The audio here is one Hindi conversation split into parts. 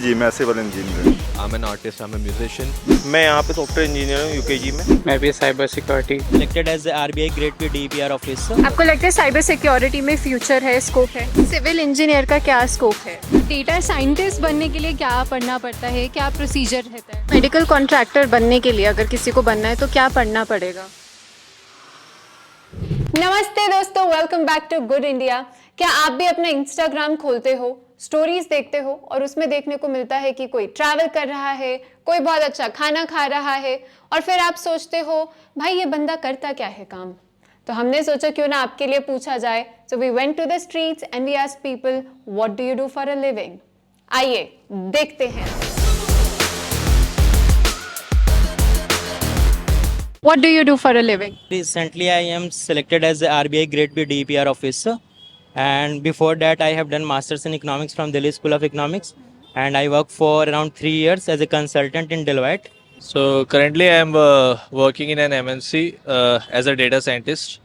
जी मैं civil engineer. I'm an artist, I'm a musician. मैं यहाँ पे सॉफ्टवेयर इंजीनियर हूँ यूकेजी में। मैं भी cyber security Selected as the RBI Grade P DPR officer. आपको लगता है साइबर सिक्योरिटी में फ्यूचर है, स्कोप है? सिविल इंजीनियर का क्या स्कोप है? डेटा साइंटिस्ट बनने के लिए क्या पढ़ना पड़ता है, क्या प्रोसीजर रहता है? मेडिकल कॉन्ट्रैक्टर बनने के लिए अगर किसी को बनना है तो क्या पढ़ना पड़ेगा? नमस्ते दोस्तों, welcome back to good India. क्या आप भी अपना इंस्टाग्राम खोलते हो, स्टोरीज देखते हो और उसमें देखने को मिलता है कि कोई ट्रैवल कर रहा है, कोई बहुत अच्छा खाना खा रहा है और फिर आप सोचते हो भाई ये बंदा करता क्या है काम? तो हमने सोचा क्यों ना आपके लिए पूछा जाए। So we went to the streets and we asked people what do you do for a living. आइए देखते हैं। What do you do for a living? Recently, I am selected as the RBI Grade P DPR officer, and before that, I have done Masters in Economics from Delhi School of Economics, and I worked for around 3 years as a consultant in Deloitte. So currently I am working in an MNC as a data scientist.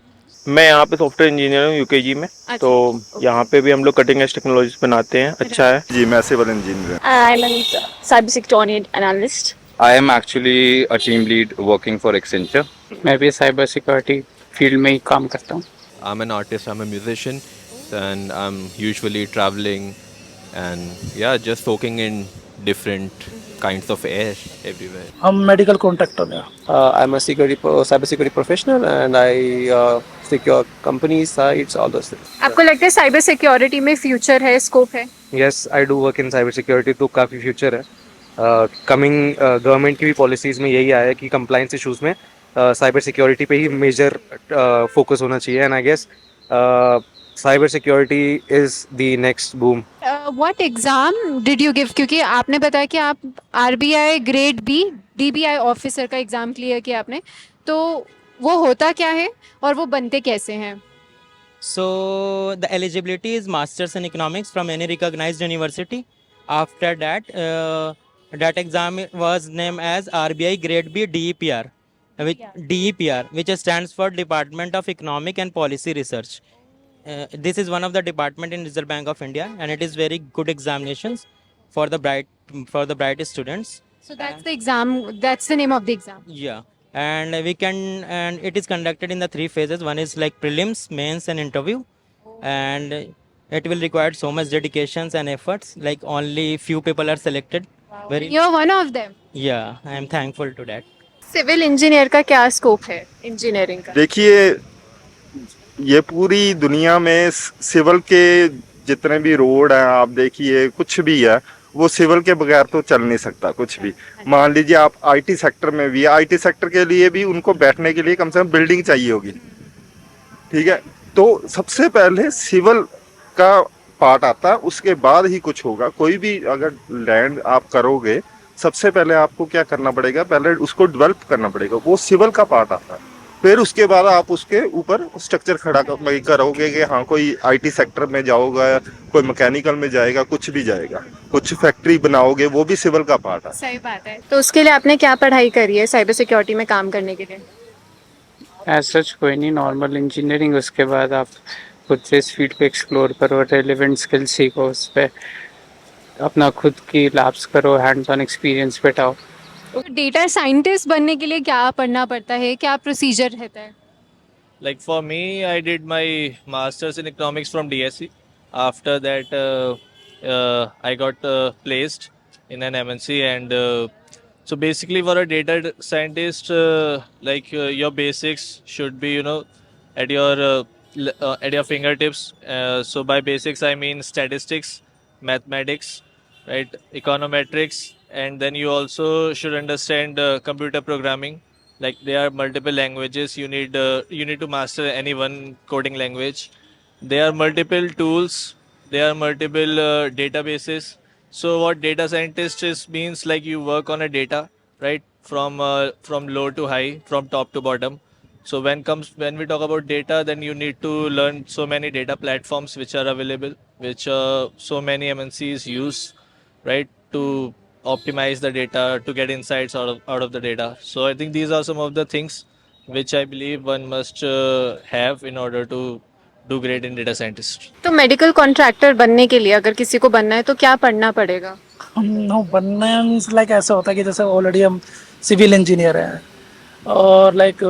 मैं यहाँ पे सॉफ्टवेयर इंजीनियर हूँ यूकेजी में। तो यहाँ पे भी हम लोग कटिंग एज टेक्नोलॉजीज बनाते हैं। अच्छा है। जी मैं civil engineer. I'm a cybersecurity analyst. I am actually a team lead working for Accenture. मैं भी साइबर सिक्योरिटी फील्ड में ही काम करता हूँ। I'm an artist, I'm a musician, and I'm usually traveling and just soaking in different kinds of air everywhere. हम मेडिकल कॉन्ट्रैक्टर हैं। I'm a cyber security professional and I secure companies, sites, all those things. आपको लगता है साइबर सिक्योरिटी में फ्यूचर है, स्कोप है? Yes, I do work in cyber security, तो काफ़ी फ्यूचर है। कमिंग गवर्नमेंट की भी पॉलिसीज़ में यही आया है कि कंप्लाइंस इशूज़ में साइबर सिक्योरिटी पे ही मेजर फोकस होना चाहिए। And I guess cyber security is the next boom. What exam did you give? क्योंकि आपने बताया कि आप RBI grade B DBI officer का एग्जाम क्लियर किया आपने, तो वो होता क्या है और वो बनते कैसे हैं? So, the eligibility is Masters in Economics from any recognized university. After that, that exam was named as RBI Grade B DEPR, which stands for Department of Economic and Policy Research. This is one of the department in Reserve Bank of India, and it is very good examinations for the bright students. So that's the exam. That's the name of the exam. Yeah, and it is conducted in the 3 phases. One is like prelims, mains, and interview, and it will require so much dedications and efforts. Like only few people are selected. You're one of them. Yeah, I am thankful to that. Civil engineer का क्या स्कोप है इंजीनियरिंग का? देखिए ये पूरी दुनिया में सिविल के जितने भी रोड हैं, आप देखिए कुछ भी है वो सिविल के बगैर तो चल नहीं सकता कुछ भी। मान लीजिए आप आईटी सेक्टर में भी, आईटी सेक्टर के लिए भी उनको बैठने के लिए कम से कम बिल्डिंग चाहिए होगी, ठीक है? तो सबसे पहले सिविल का पार्ट आता है, उसके बाद ही कुछ होगा। कोई भी अगर लैंड आप करोगे, सबसे पहले आपको क्या करना पड़ेगा, पहले उसको डेवलप करना पड़ेगा, वो सिविल का पार्ट आता है। फिर उसके बाद आप उसके ऊपर स्ट्रक्चर खड़ा करोगे कि हाँ कोई आईटी सेक्टर में जाओगा, कोई मैकेनिकल में जाएगा, कुछ भी जाएगा, कुछ फैक्ट्री बनाओगे, वो भी सिविल का पार्ट है। सही बात है। तो उसके लिए आपने क्या पढ़ाई करी है साइबर सिक्योरिटी में काम करने के लिए? एज सच कोई नहीं, नॉर्मल इंजीनियरिंग। उसके बाद आप खुद से इस फील्ड को एक्सप्लोर करो, रेलिवेंट स्किल सीखो, उस पर अपना खुद की लैब्स करो, हैंड्स ऑन एक्सपीरियंस बिठाओ। डेटा साइंटिस्ट बनने के लिए क्या पढ़ना पड़ता है, क्या प्रोसीजर रहता है? Like for me, I did my masters in economics from DSC. After that, I got placed in an MNC, and so basically for a data scientist, your basics should be at your fingertips. So by basics I mean statistics, mathematics, right, econometrics, and then you also should understand computer programming. Like there are multiple languages, you need to master any one coding language. There are multiple tools, there are multiple databases. So what data scientist is means, like you work on a data, right, from low to high, from top to bottom. So when we talk about data, then you need to learn so many data platforms which are available, which so many MNCs use, right, to optimize the data, to get insights out of the data. So I think these are some of the things which I believe one must have in order to do great in data scientist. तो मेडिकल कॉन्ट्रैक्टर बनने के लिए अगर किसी को बनना है तो क्या पढ़ना पड़ेगा? नो बनना मीन्स लाइक ऐसा होता है कि जैसे ऑलरेडी हम सिविल इंजीनियर हैं और लाइक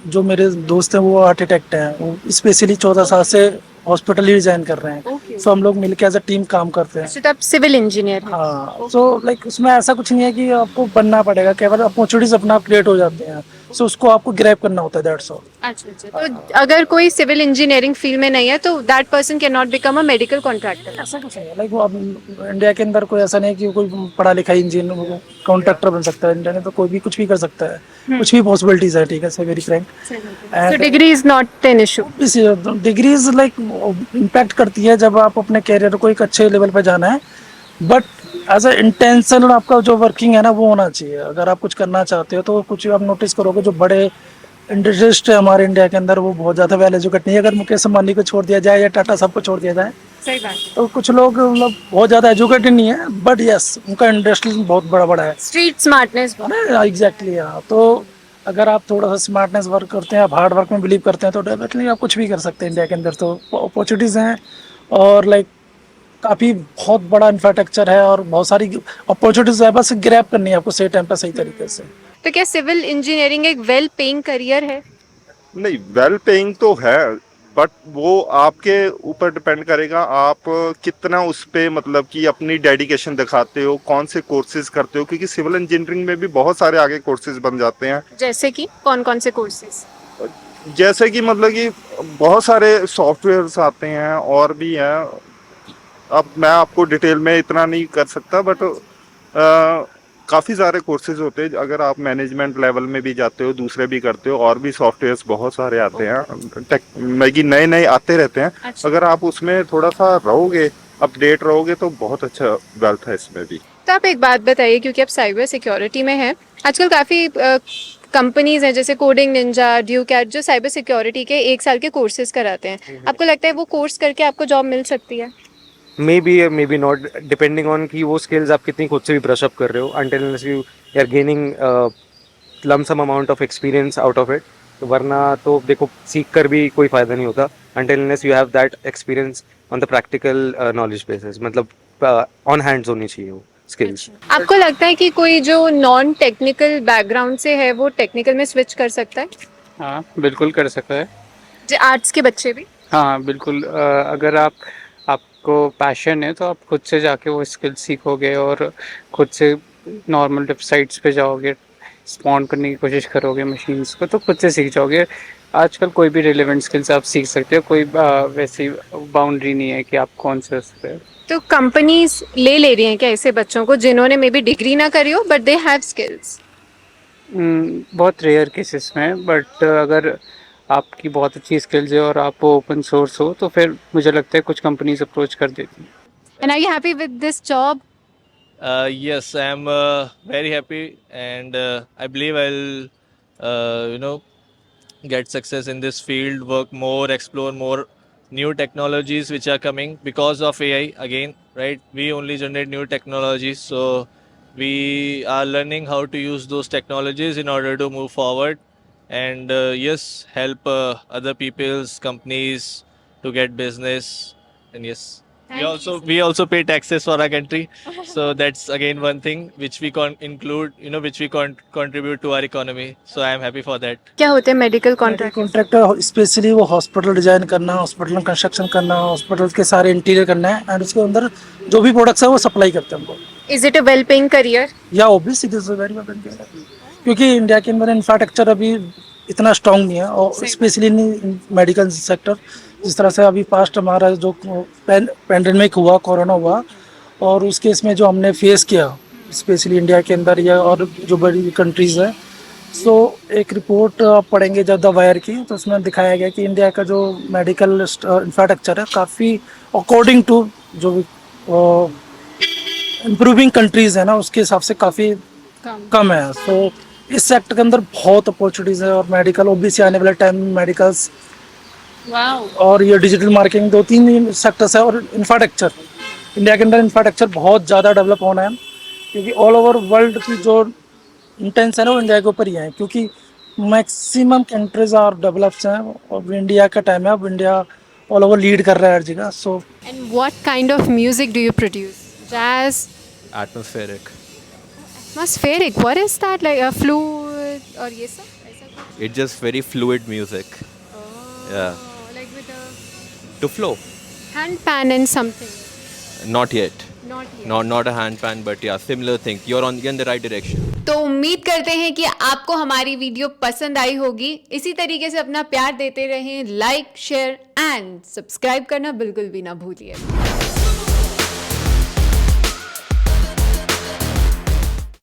जो मेरे दोस्त हैं वो आर्किटेक्ट हैं, वो स्पेशली 14 साल से हॉस्पिटल ही डिजाइन कर रहे हैं। सो हम लोग मिलकर एज अ टीम काम करते हैं। तो आप सिविल इंजीनियर हैं। हाँ, सो लाइक उसमें ऐसा कुछ नहीं है कि आपको बनना पड़ेगा, केवल अपॉर्चुनिटीज अपना क्रिएट हो जाते हैं, सो उसको आपको ग्रैब करना होता है, दैट्स ऑल। अच्छा, तो अगर कोई सिविल इंजीनियरिंग फील्ड में नहीं है तो that person can not become a medical contractor. ऐसा कुछ नहीं है, लाइक वो अब इंडिया के अंदर कोई ऐसा नहीं है कि कोई पढ़ा लिखा इंजीनियर कॉन्ट्रैक्टर बन सकता है। इंडिया में तो कोई भी कुछ भी कर सकता है, कुछ भी पॉसिबिलिटीज है, ठीक है, से very Frank. So degree is not an issue. Degree is like impact करती है जब आप अपने कैरियर को एक अच्छे लेवल पे जाना है, बट एज अ इंटेंशन आपका जो वर्किंग है ना वो होना चाहिए। अगर आप कुछ करना चाहते हो तो कुछ आप नोटिस करोगे जो बड़े इंडस्ट्रिस्ट है हमारे इंडिया के अंदर वो बहुत ज़्यादा वेल एजुकेट नहीं है। अगर मुकेश अंबानी को छोड़ दिया जाए या टाटा साहब को छोड़ दिया जाए, सही बात। तो कुछ लोग मतलब बहुत ज़्यादा एजुकेटेड नहीं है, बट यस उनका इंडस्ट्री बहुत बड़ा बड़ा है। Street smartness. एग्जैक्टली, हाँ। तो अगर आप थोड़ा सा स्मार्टनेस वर्क करते हैं, आप हार्ड वर्क में बिलीव करते हैं, तो डेफिनेटली आप कुछ भी कर सकते हैं इंडिया के अंदर। तो अपॉर्चुनिटीज़ हैं और लाइक काफ़ी बहुत बड़ा इंफ्रास्ट्रक्चर है और बहुत सारी अपॉर्चुनिटीज़ है, बस ग्रैब करनी है आपको सही टाइम पर सही तरीके से। तो क्या सिविल इंजीनियरिंग एक वेल पेइंग करियर है? नहीं, वेल पेइंग तो है, बट वो आपके ऊपर डिपेंड करेगा आप कितना उस पे मतलब कि अपनी डेडिकेशन दिखाते हो, कौन से कोर्सेज करते हो, क्योंकि सिविल इंजीनियरिंग में भी बहुत सारे आगे कोर्सेज बन जाते हैं। जैसे कि कौन कौन से कोर्सेज? जैसे कि मतलब कि बहुत सारे सॉफ्टवेयर्स आते हैं और भी हैं। अब मैं आपको डिटेल में इतना नहीं कर सकता, बट काफ़ी सारे कोर्सेज होते हैं। अगर आप मैनेजमेंट लेवल में भी जाते हो, दूसरे भी करते हो, और भी सॉफ्टवेयर्स बहुत सारे आते हैं, टेक नए नए आते रहते हैं। अच्छा। अगर आप उसमें थोड़ा सा रहोगे, अपडेट रहोगे, तो बहुत अच्छा वेल्थ है इसमें भी। तो आप एक बात बताइए, क्योंकि आप साइबर सिक्योरिटी में हैं, आजकल काफ़ी कंपनीज हैं जैसे कोडिंग निंजा, ड्यूकैट, जो साइबर सिक्योरिटी के 1 साल के कोर्सेज कराते हैं। आपको लगता है वो कोर्स करके आपको जॉब मिल सकती है? May be not, depending on कि वो स्किल्स आप कितनी खुद से भी ब्रश अप कर रहे हो, until unless you are gaining lump sum amount of experience out of it. वरना तो देखो सीख कर भी कोई फ़ायदा नहीं होता until unless you have that experience on the practical knowledge basis, मतलब ऑन हैंड्स होनी चाहिए वो स्किल्स। आपको लगता है कि कोई जो नॉन टेक्निकल बैकग्राउंड से है वो टेक्निकल में स्विच कर सकता है? हाँ बिल्कुल कर सकता है। जो आर्ट्स के बच्चे भी? हाँ बिल्कुल, अगर आपको पैशन है तो आप खुद से जाके वो स्किल सीखोगे और खुद से नॉर्मल वेबसाइट्स पे जाओगे, स्पॉन करने की कोशिश करोगे मशीन्स को, तो खुद से सीख जाओगे। आजकल कोई भी रिलेवेंट स्किल्स आप सीख सकते हो, कोई वैसी बाउंड्री नहीं है कि आप कौन से उस पर। तो कंपनीज ले रही हैं क्या ऐसे बच्चों को जिन्होंने मे बी डिग्री ना करी हो बट दे हैव स्किल्स? बहुत रेयर केसेस में, बट अगर आपकी बहुत अच्छी स्किल्स है और आप ओपन सोर्स हो तो फिर मुझे लगता है कुछ कंपनीज अप्रोच कर देती हैं। And are you happy with this job? Yes, I am very happy, and I believe I'll get success in this field, work more, explore more new technologies which are coming because of AI again, right? We only generate new technologies, so we are learning how to use those technologies in order to move forward, and yes, help other people's companies to get business, and yes. We also pay taxes for our country, so that's again one thing which we include, which we contribute to our economy. So I am happy for that. क्या होते हैं मेडिकल कॉन्ट्रैक्ट? कॉन्ट्रैक्टर स्पेशली वो हॉस्पिटल डिजाइन करना, हॉस्पिटल कंस्ट्रक्शन करना, हॉस्पिटल के सारे इंटीरियर करना है, एंड उसके अंदर जो भी प्रोडक्ट्स है वो सप्लाई करते हैं हमको। Is it a well paying career? या obviously this is very well, क्योंकि इंडिया के अंदर इंफ्रास्ट्रक्चर अभी इतना स्ट्रांग नहीं है, और स्पेशली इन मेडिकल सेक्टर। जिस तरह से अभी पास्ट हमारा जो पैंडेमिक हुआ, कोरोना हुआ, और उस केस में जो हमने फेस किया स्पेशली इंडिया के अंदर या और जो बड़ी कंट्रीज़ है, सो एक रिपोर्ट आप पढ़ेंगे जब द वायर की, तो उसमें दिखाया गया कि इंडिया का जो मेडिकल इंफ्रास्ट्रक्चर है काफ़ी अकॉर्डिंग टू जो इम्प्रूविंग कंट्रीज़ है ना उसके हिसाब से काफ़ी कम है। सो इस सेक्टर के अंदर बहुत अपॉर्चुनिटीज़ है, और मेडिकल ओबीसी आने वाले टाइम में मेडिकल्स और ये डिजिटल मार्केटिंग 2-3 सेक्टर्स है, और इंफ्रास्ट्रक्चर इंडिया के अंदर इंफ्रास्ट्रक्चर बहुत ज़्यादा डेवलप होना है, क्योंकि ऑल ओवर वर्ल्ड की जो इंटेंशन है वो इंडिया के ऊपर ही है, क्योंकि मैक्सिमम कंट्रीज आर डेवलप्ड हैं। अब इंडिया का टाइम है, अब इंडिया ऑल ओवर लीड कर रहा है हर जगह. सो And what kind of music do you produce? Jazz, Atmospheric. atmospheric. What is that? Like a flute or ये सब? ऐसा कुछ? It's just very fluid music. Yeah. Like with a To flow. handpan and something. Not yet. Not yet. Not a handpan, but yeah, similar thing. You're in the right direction. तो उम्मीद करते हैं कि आपको हमारी वीडियो पसंद आई होगी. इसी तरीके से अपना प्यार देते रहें. लाइक, शेयर एंड सब्सक्राइब करना बिल्कुल भी ना भूलिए.